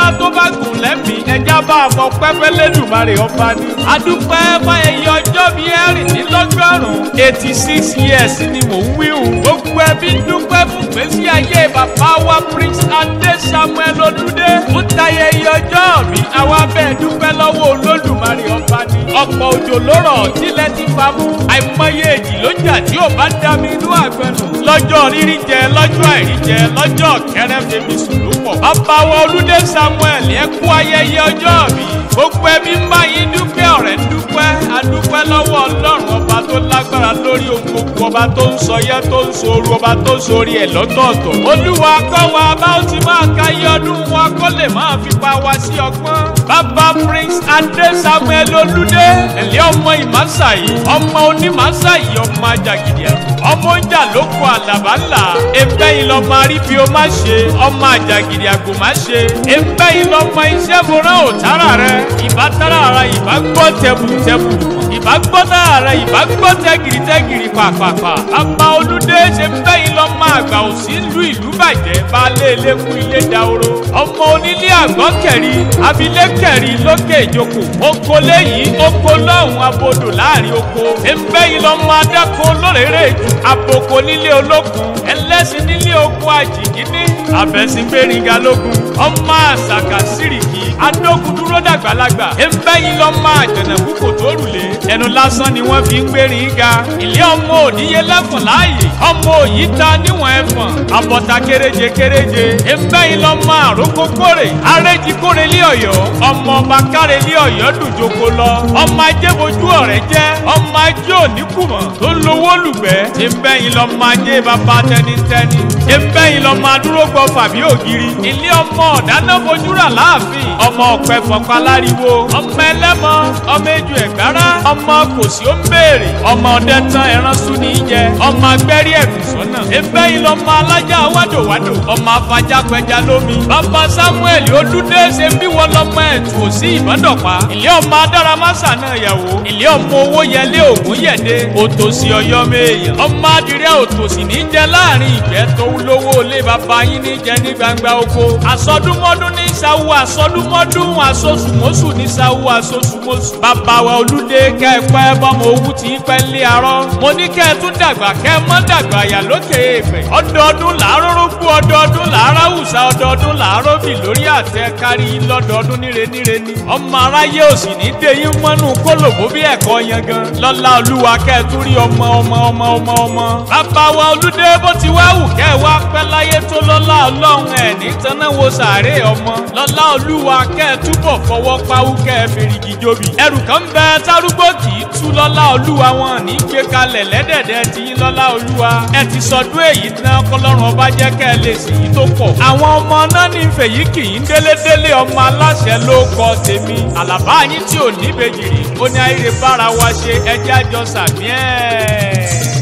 ńlá tó bá gùn lẹ́mìí ẹja bá a fọ pẹ́pẹ́ lẹ́dùnmarè ọba ni. adúpẹ́ fáyẹyẹ ọjọ́ bíi ẹ̀rìndínlọ́gọ́rùn-ún 86 years ni mò ń wíhùn. gbogbo ẹbí dúpẹ́ fún gbèsè ayé bàbá wa Prince Adé Samuel Olúdé. ó tayẹyẹ ọjọ́ mi àwa bẹ́ẹ̀ dúpẹ́ lọ́wọ́ Olódùmarè ọba ni. ọ̀pọ̀ òjò ló rọ̀ tílẹ̀ ti fa mú. àìmọye èjì ló jà tí ò bá dá mi inú àgbẹ̀nù. lọ́jọ́ rírí jẹ lọ́jọ́ àìrí jẹ lọ́jọ́ kẹrẹ́ fèmí sùn ló pọ̀. bàbá wa Olúdé Samuel ẹ kú ayẹyẹ ọjọ́ mi. gbogbo ẹbí ń bá yín dúpẹ́ ọ̀rẹ́ ń dúpẹ́. adúpẹ́ lọ́wọ́ Ọlọ́run ọba tó lágbára lórí ohun gbogbo, ọba tó ń sọyẹ́ tó ń soru, ọba tó ń sori ẹ̀ lọ́tọ̀ọ̀tọ̀. Olúwa kọ́ wa bá ó ti máa ka iye ọdún wa kó lè máa fi pa wá sí ọgbọ́n. bàbá Prince Adé Samuel Olúdé ẹ̀lẹ́ ọmọ Ìmáṣàyí, ọmọ Onímáṣàyí, ọmọ Àjàgìdì ọmọ oúnjà lóko àlàbà ńlá. ẹgbẹ́ yìí lọ máa rí bí o má ṣe, ọmọ Àjàgìdì àgbò má ṣe. ẹgbẹ́ yìí lọ mọ iṣẹ́ mo rán òtára rẹ. ìbá tára ara ìbá gbọ́ tẹ̀bùtẹ̀bù, ìbá gbọ́ tára rẹ ìbá gbọ́ tẹ́gìrìtẹ́gìrì pàpàpà. bàbá Olúdé ṣe bẹ́ yìí lọ máa gbà ò sí ìlú bàjẹ́ baálé ilé fún ilé dahoro. ọmọ onílé àgbọ̀ kẹ̀rí abilé kẹ̀rí lókè ìjókòó. oko léyìí oko lọ́hùn abodò láàrin oko. ẹgbẹ́ yìí lọ máa dáko lórèrè jù. àbòkò nílé ológun ẹlẹ́sìn nílé oko àjìgínní. àfẹ̀sìngbèringa lógun ọmọ àṣàkà sírìkì adógun dúró dàgbàlagbà. ẹgbẹ́ yìí lọ máa jẹ̀nẹ̀kú kò tó rùlé. ẹnu lásán ni wọ́n fi ń gbérin ga. ilé ọmọ òníye lẹ́fọ̀n láàyè ọmọ òyì ta níwọ̀n ẹ̀fọ̀n. àbọ̀tà kéréje kéréje. ẹgbẹ́ yìí lọ máa àrókò kórè. arẹ́jì kórè lé ọ̀yọ́. ọmọ ọba kárẹ̀ lé ọ̀yọ́ dùjoko lọ. ọmọ ajé bojú ọ̀rẹ́ jẹ́. ọmọ ajé òníkùmọ̀ tó ń lowó lùgbẹ́. ẹgbẹ́ yìí lọ máa jẹ́ bàbá tẹnitẹni. ẹgbẹ́ yìí lọ máa dúró gbọ́ fàbí ògiri. ilé ọmọ ọ̀dáná fojúrà láàfin. ọmọ ọ̀pẹ fọ̀pá láriwo. ọmọ ẹlẹ́mọ ọmọ ejò ẹ̀gbára. ọmọ kòsí ó ń béèrè. ọmọ ọdẹ tán ẹran sún ní í jẹ. ọmọ agbẹ́rí ẹ̀kú sọ́nà. ẹgbẹ́ yìí lọ́mọ alájà wádòwádò. ọmọ afajá pẹja lómi. bàbá Samuel Olúdé ṣe bí wọn lọ́mọ ẹ̀tù òsì ìmọ̀dọ̀pá. ilé ọmọ adáramásà náà yàwó. ilé ọmọ owó yẹlé ògún yẹ̀dé. òtòsí ọyọ́ méèyàn. ọmọ adìrẹ òtòsí ní jẹ láàrin ìgbẹ́ tó lówó ilé bàbá yín ní jẹ ní gbangba oko. àsọdúnmọ́dún ní sáwù àsọdúnmọ́dún, àsosùmọ́sù ní sáwù àsosùmọ́sù. bàbá wa Olúdé kẹ́ ẹ pẹ́ bọ́mọ owó tí ń pẹ́ lé arọ́. mo ní kẹ́ ẹ tún dàgbà kẹ́ ẹ mọ́ dàgbà yà lókè èèpẹ̀. ọdọọdún làárọ̀ rógbó, ọdọọdún làárọ̀ àwùsá, ọdọọdún làárọ̀ bì lórí àtẹ kárí lọ́dọọdún níre ni. ọmọ aráyé ò sì ní dé yín mọ́nú kólòbó bí ẹ̀kọ́ yangan. lọ́lá Olúwa kẹ́ ẹ tún rí ọmọ. bàbá wa Olúdé bó ti wá wù kẹ́ ẹ wá pẹ́ láyé tó lọ́lá Ọlọ́run ẹ̀ ní tanáwó sàárè ọmọ. lọ́lá Olúwa kẹ́ ẹ túbọ̀ fọwọ́ pawú kẹ́ ẹ fèrègì jobi. ẹrù kan bẹ tárúgbó kì í tú lọ́lá Olúwa wọn ní gbé kalẹ̀ lẹ́dẹ̀dẹ̀ tí yín lọ́lá Olúwa. ẹ ti sọdún èyí tán kọ́lọ́run ọba jẹ́ kẹ́ ẹ lè sì yí tó pọ̀. àwọn ọmọ náà ní fèyí kì í délédélé ọmọ aláṣẹ ló kọ tèmi. àlàbá yín tí ò ní bèjì rí ó ní àìrè bára wa ṣe ẹjẹ́ àjọsà ní ẹ̀.